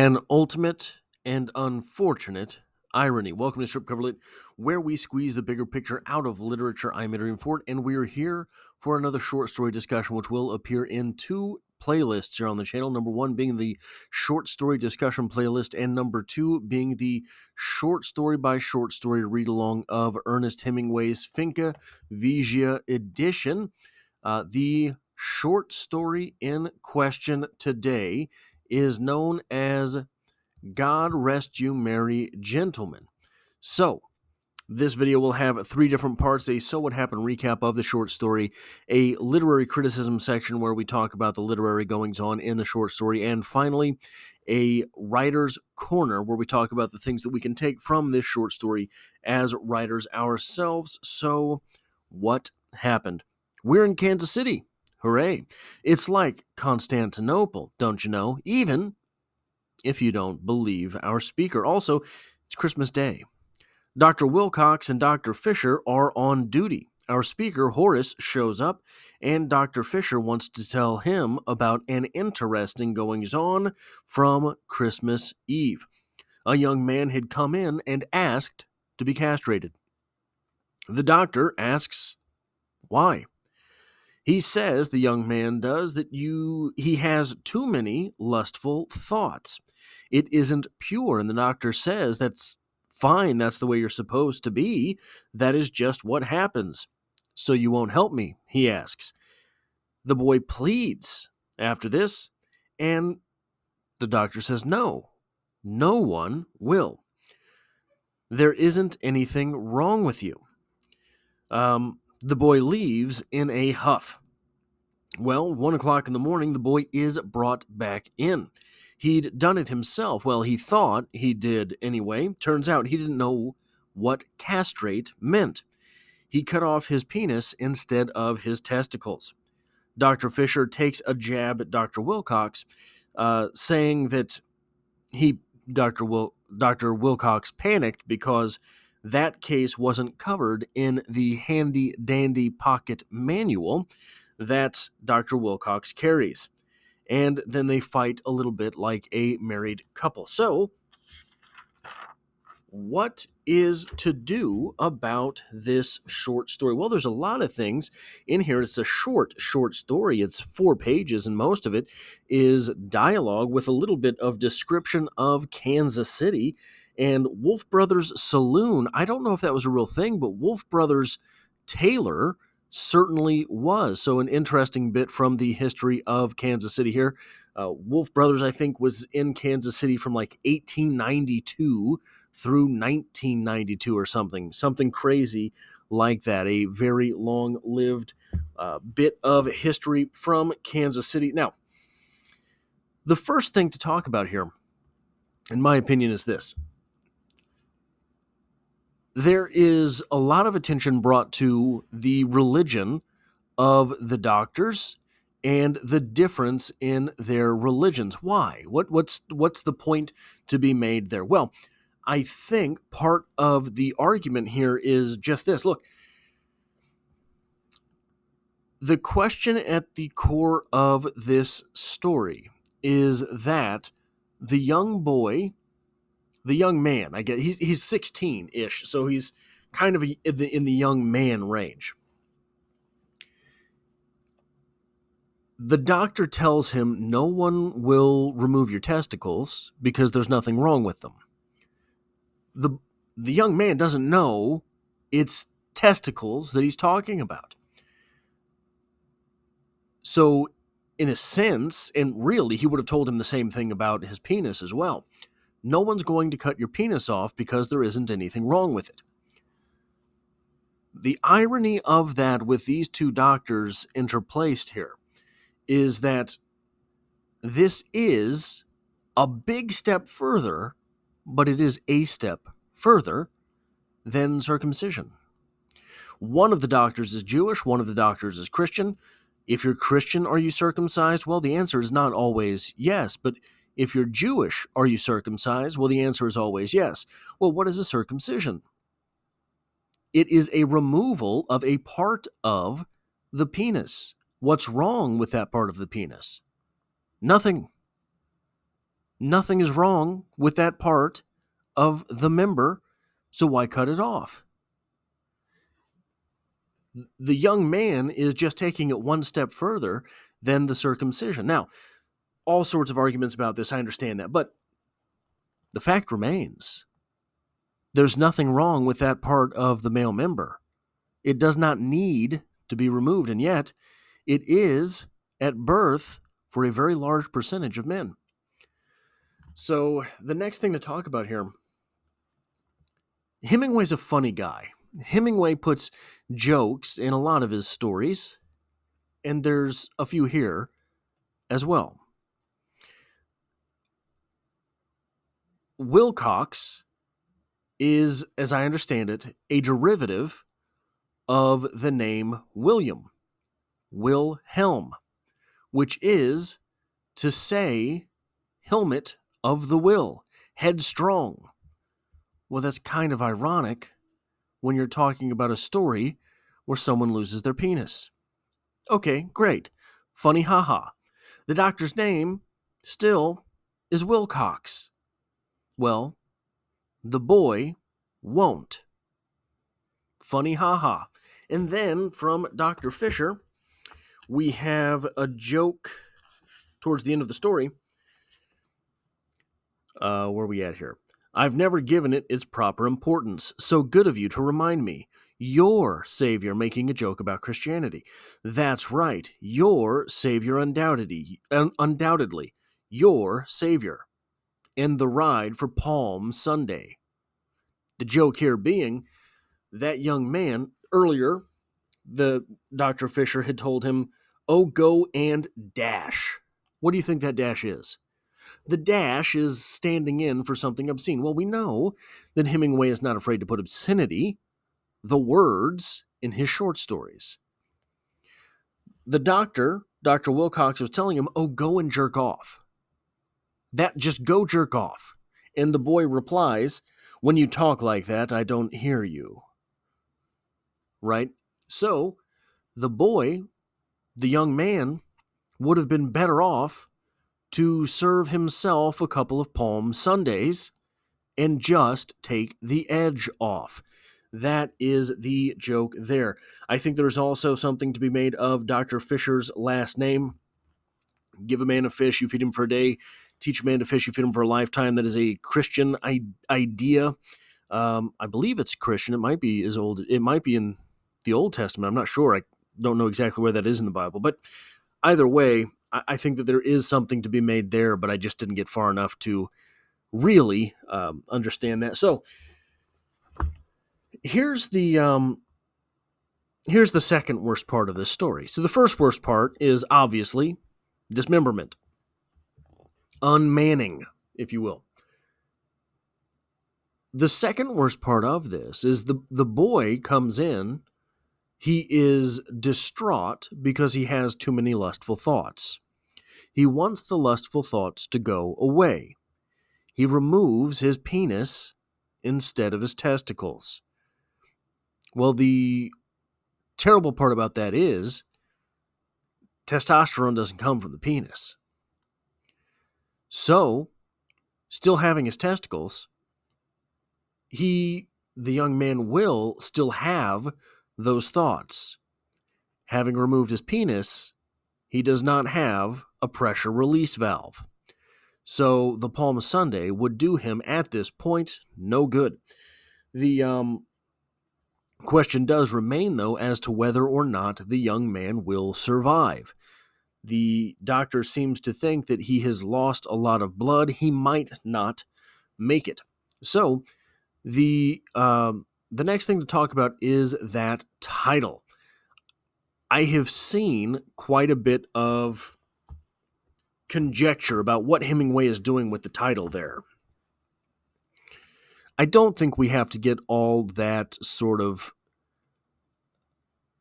An ultimate and unfortunate irony. Welcome to Strip Cover Lit, where we squeeze the bigger picture out of literature. I'm Adrian Ford, and we are here for another short story discussion, which will appear in two playlists here on the channel. Number one being the short story discussion playlist, and number two being the short story by short story read along of Ernest Hemingway's Finca Vigia edition. The short story in question today is known as God Rest You Merry Gentlemen. So, this video will have three different parts: a So What Happened recap of the short story, a literary criticism section where we talk about the literary goings-on in the short story, and finally, a writer's corner where we talk about the things that we can take from this short story as writers ourselves. So, what happened? We're in Kansas City. Hooray. It's like Constantinople, don't you know? Even if you don't believe our speaker. Also, it's Christmas Day. Dr. Wilcox and Dr. Fisher are on duty. Our speaker, Horace, shows up, and Dr. Fisher wants to tell him about an interesting goings-on from Christmas Eve. A young man had come in and asked to be castrated. The doctor asks, why? He says, the young man does, that he has too many lustful thoughts. It isn't pure, and the doctor says that's fine, that's the way you're supposed to be. That is just what happens. So you won't help me, he asks. The boy pleads after this, and the doctor says no one will. There isn't anything wrong with you. The boy leaves in a huff. Well, 1 o'clock in the morning, the boy is brought back in. He'd done it himself. Well, he thought he did anyway. Turns out he didn't know what castrate meant. He cut off his penis instead of his testicles. Dr. Fisher takes a jab at Dr. Wilcox, saying that Dr. Wilcox panicked because that case wasn't covered in the handy-dandy pocket manual that Dr. Wilcox carries. And then they fight a little bit like a married couple. So, what is to do about this short story? Well, there's a lot of things in here. It's a short story. It's 4 pages, and most of it is dialogue with a little bit of description of Kansas City and Wolf Brothers Saloon. I don't know if that was a real thing, but Wolf Brothers Taylor certainly was. So an interesting bit from the history of Kansas City here. Wolf Brothers, I think, was in Kansas City from like 1892 through 1992 or something crazy like that. A very long-lived bit of history from Kansas City. Now, the first thing to talk about here, in my opinion, is this. There is a lot of attention brought to the religion of the doctors and the difference in their religions. Why? What's the point to be made there? Well, I think part of the argument here is just this. Look, the question at the core of this story is that the young man, I guess he's 16-ish, so he's kind of in the young man range. The doctor tells him no one will remove your testicles because there's nothing wrong with them. The young man doesn't know it's testicles that he's talking about. So, in a sense, and really, he would have told him the same thing about his penis as well. No one's going to cut your penis off because there isn't anything wrong with it. The irony of that with these two doctors interplaced here is that this is a big step further, but it is a step further than circumcision. One of the doctors is Jewish, one of the doctors is Christian. If you're Christian, are you circumcised? Well, the answer is not always yes, but if you're Jewish, are you circumcised? Well, the answer is always yes. Well, what is a circumcision? It is a removal of a part of the penis. What's wrong with that part of the penis? Nothing. Nothing is wrong with that part of the member, so why cut it off? The young man is just taking it one step further than the circumcision. Now, all sorts of arguments about this, I understand that, but the fact remains, there's nothing wrong with that part of the male member. It does not need to be removed, and yet it is at birth for a very large percentage of men. So the next thing to talk about here, Hemingway's a funny guy. Hemingway puts jokes in a lot of his stories, and there's a few here as well. Wilcox is, as I understand it, a derivative of the name William, Wilhelm, which is to say helmet of the will, headstrong. Well, that's kind of ironic when you're talking about a story where someone loses their penis. Okay, great. Funny haha. The doctor's name still is Wilcox. Well, the boy won't. Funny haha. And then from Dr. Fisher, we have a joke towards the end of the story. Where are we at here? I've never given it its proper importance. So good of you to remind me. Your Savior making a joke about Christianity. That's right. Your Savior undoubtedly. Your Savior. And the ride for Palm Sunday. The joke here being that young man, earlier, the Dr. Fisher had told him, oh, go and dash. What do you think that dash is? The dash is standing in for something obscene. Well, we know that Hemingway is not afraid to put obscenity, the words, in his short stories. The doctor, Dr. Wilcox, was telling him, oh, go and jerk off. Just go jerk off. And the boy replies, when you talk like that, I don't hear you. Right? So, the boy, the young man, would have been better off to serve himself a couple of Palm Sundays and just take the edge off. That is the joke there. I think there's also something to be made of Dr. Fisher's last name. Give a man a fish, you feed him for a day. Teach a man to fish, you feed him for a lifetime. That is a Christian idea. I believe it's Christian. It might be as old. It might be in the Old Testament. I'm not sure. I don't know exactly where that is in the Bible. But either way, I think that there is something to be made there, but I just didn't get far enough to really understand that. So here's the second worst part of this story. So the first worst part is obviously dismemberment, unmanning, if you will. The second worst part of this is the boy comes in. He is distraught because he has too many lustful thoughts. He wants the lustful thoughts to go away. He removes his penis instead of his testicles. Well, the terrible part about that is testosterone doesn't come from the penis. So, still having his testicles, the young man will still have those thoughts. Having removed his penis, he does not have a pressure release valve. So the Palm Sunday would do him at this point no good. The question does remain, though, as to whether or not the young man will survive. The doctor seems to think that he has lost a lot of blood. He might not make it. So the next thing to talk about is that title. I have seen quite a bit of conjecture about what Hemingway is doing with the title there. I don't think we have to get all that sort of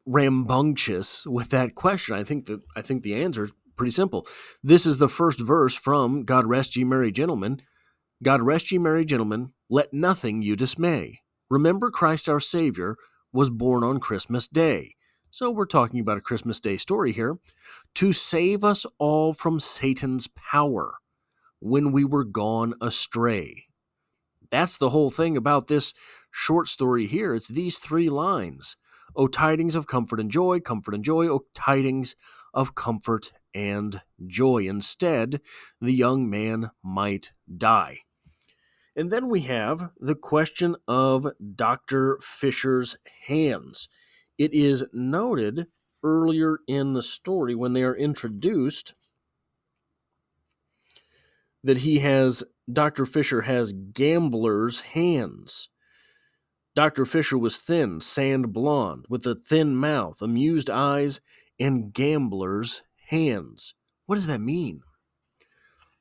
rambunctious with that question. I think the answer is pretty simple. This is the first verse from God Rest Ye Merry Gentlemen. God rest ye merry gentlemen, let nothing you dismay. Remember Christ our Savior was born on Christmas Day. So we're talking about a Christmas Day story here. To save us all from Satan's power. when we were gone astray. That's the whole thing about this short story here. It's these 3 lines. O tidings of comfort and joy, O tidings of comfort and joy. Instead, the young man might die. And then we have the question of Dr. Fisher's hands. It is noted earlier in the story when they are introduced that Dr. Fisher has gambler's hands. Dr. Fisher was thin, sand blonde, with a thin mouth, amused eyes, and gambler's hands. What does that mean?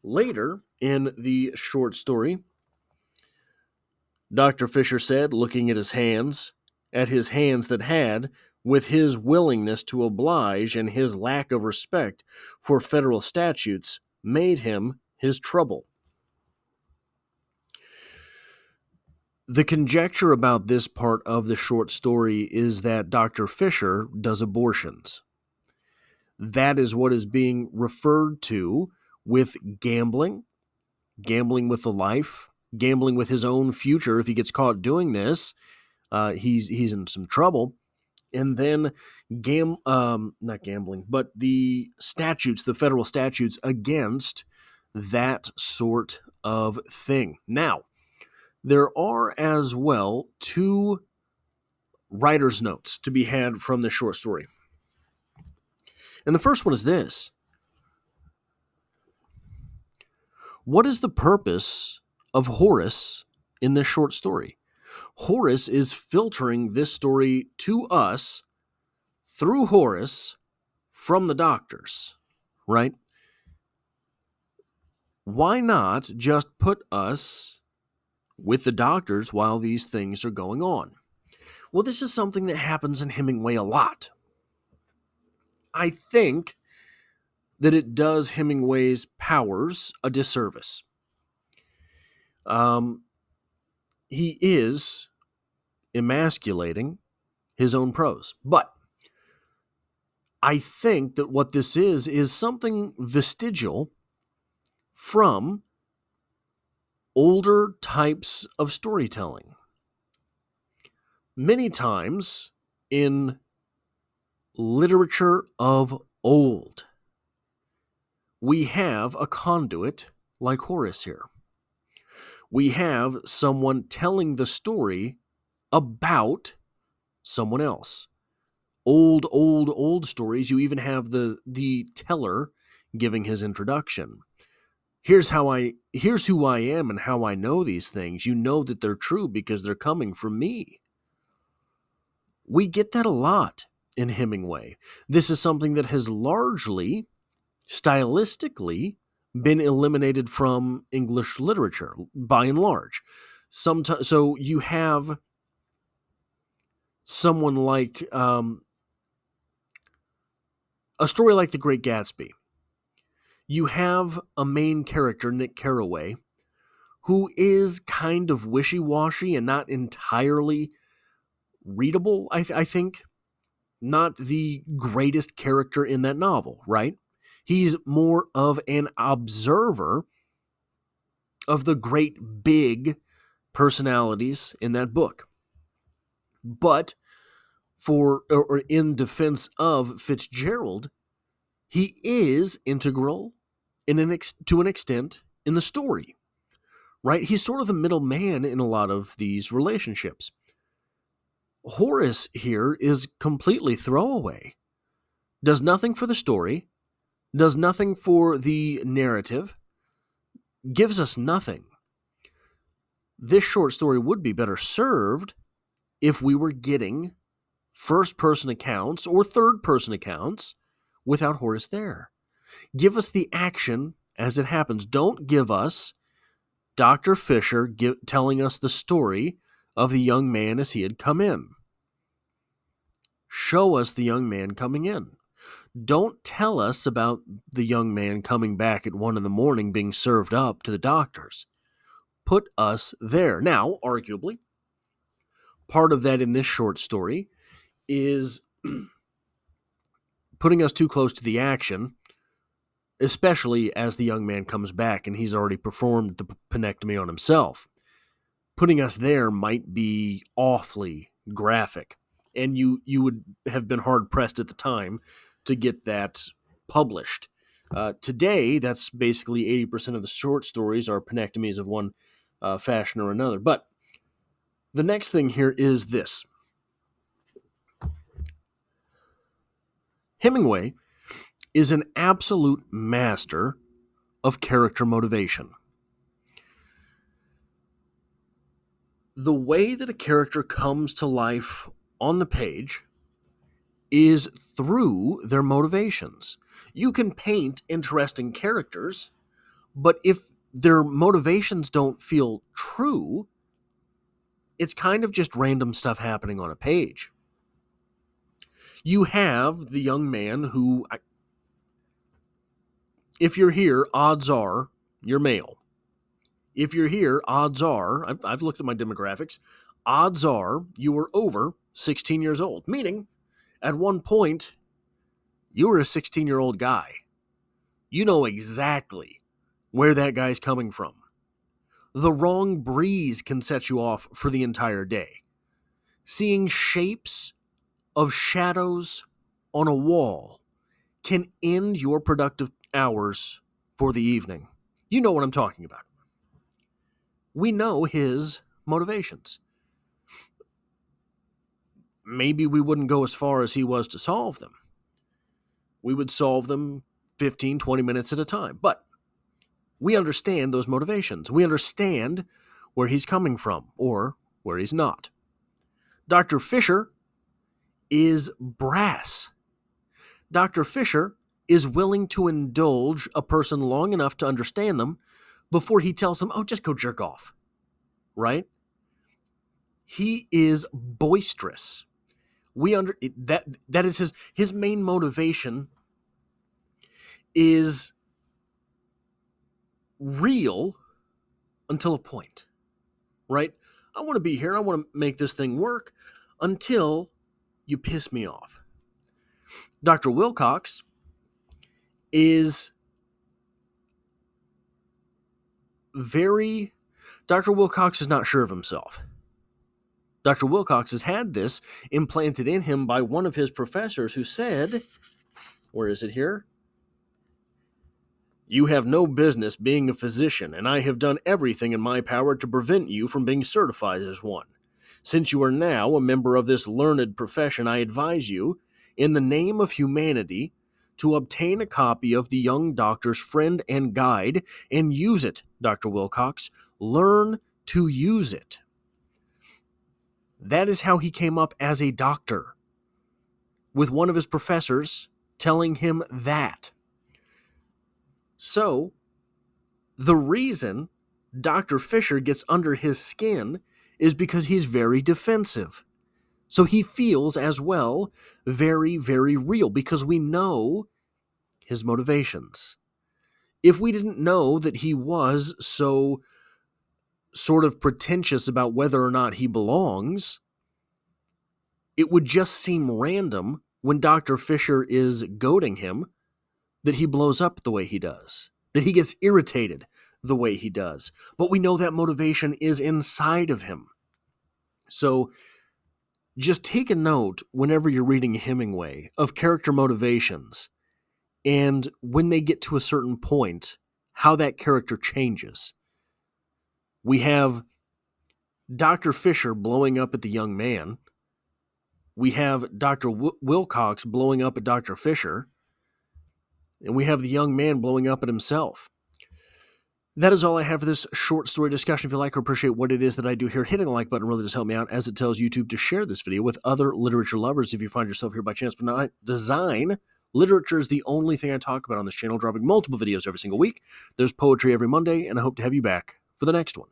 Later in the short story, Dr. Fisher said, looking at his hands that had, with his willingness to oblige and his lack of respect for federal statutes, made him his trouble. The conjecture about this part of the short story is that Dr. Fisher does abortions. That is what is being referred to with gambling with the life, gambling with his own future. If he gets caught doing this, he's in some trouble. And then not gambling, but the federal statutes against that sort of thing. Now, there are as well 2 writer's notes to be had from this short story. And the first one is this. What is the purpose of Horace in this short story? Horace is filtering this story to us through Horace from the doctors, right? Why not just put us with the doctors while these things are going on? Well, this is something that happens in Hemingway a lot. I think that it does Hemingway's powers a disservice. He is emasculating his own prose. But I think that what this is something vestigial from older types of storytelling. Many times in literature of old, we have a conduit like Horace here. We have someone telling the story about someone else. Old stories, you even have the teller giving his introduction. Here's who I am and how I know these things. You know that they're true because they're coming from me. We get that a lot in Hemingway. This is something that has largely, stylistically, been eliminated from English literature, by and large. So you have someone like a story like The Great Gatsby. You have a main character, Nick Carraway, who is kind of wishy-washy and not entirely readable, I think. Not the greatest character in that novel, right? He's more of an observer of the great big personalities in that book. But in defense of Fitzgerald, he is integral to an extent in the story, right? He's sort of the middleman in a lot of these relationships. Horace here is completely throwaway. Does nothing for the story, does nothing for the narrative, gives us nothing. This short story would be better served if we were getting first-person accounts or third-person accounts without Horace there. Give us the action as it happens. Don't give us Dr. Fisher telling us the story of the young man as he had come in. Show us the young man coming in. Don't tell us about the young man coming back at 1 a.m. being served up to the doctors. Put us there. Now, arguably, part of that in this short story is putting us too close to the action. especially as the young man comes back and he's already performed the penectomy on himself. Putting us there might be awfully graphic, and you would have been hard-pressed at the time to get that published. Today, that's basically 80% of the short stories are penectomies of one fashion or another. But the next thing here is this. Hemingway is an absolute master of character motivation. The way that a character comes to life on the page is through their motivations. You can paint interesting characters, but if their motivations don't feel true, it's kind of just random stuff happening on a page. You have the young man who, if you're here, odds are you're male. If you're here, odds are, I've looked at my demographics, odds are you were over 16 years old, meaning at one point you were a 16-year-old guy. You know exactly where that guy's coming from. The wrong breeze can set you off for the entire day. Seeing shapes of shadows on a wall can end your productive hours for the evening. You know what I'm talking about. We know his motivations. Maybe we wouldn't go as far as he was to solve them. We would solve them 15, 20 minutes at a time. But we understand those motivations. We understand where he's coming from or where he's not. Dr. Fisher is brass. Dr. Fisher is willing to indulge a person long enough to understand them before he tells them, oh, just go jerk off, right? He is boisterous. That is his main motivation is real until a point, right? I want to be here. I want to make this thing work until you piss me off. Dr. Wilcox is Dr. Wilcox is not sure of himself. Dr. Wilcox has had this implanted in him by one of his professors who said, where is it here? You have no business being a physician, and I have done everything in my power to prevent you from being certified as one. Since you are now a member of this learned profession, I advise you, in the name of humanity, to obtain a copy of the young doctor's friend and guide and use it, Dr. Wilcox. Learn to use it. That is how he came up as a doctor, with one of his professors telling him that. So, the reason Dr. Fisher gets under his skin is because he's very defensive. So he feels as well very, very real because we know his motivations. If we didn't know that he was so sort of pretentious about whether or not he belongs, it would just seem random when Dr. Fisher is goading him that he blows up the way he does, that he gets irritated the way he does. But we know that motivation is inside of him. So just take a note whenever you're reading Hemingway of character motivations and when they get to a certain point, how that character changes. We have Dr. Fisher blowing up at the young man. We have Dr. Wilcox blowing up at Dr. Fisher. And we have the young man blowing up at himself. That is all I have for this short story discussion. If you like or appreciate what it is that I do here, hitting the like button really does help me out, as it tells YouTube to share this video with other literature lovers. If you find yourself here by chance but not design, literature is the only thing I talk about on this channel, dropping multiple videos every single week. There's poetry every Monday, and I hope to have you back for the next one.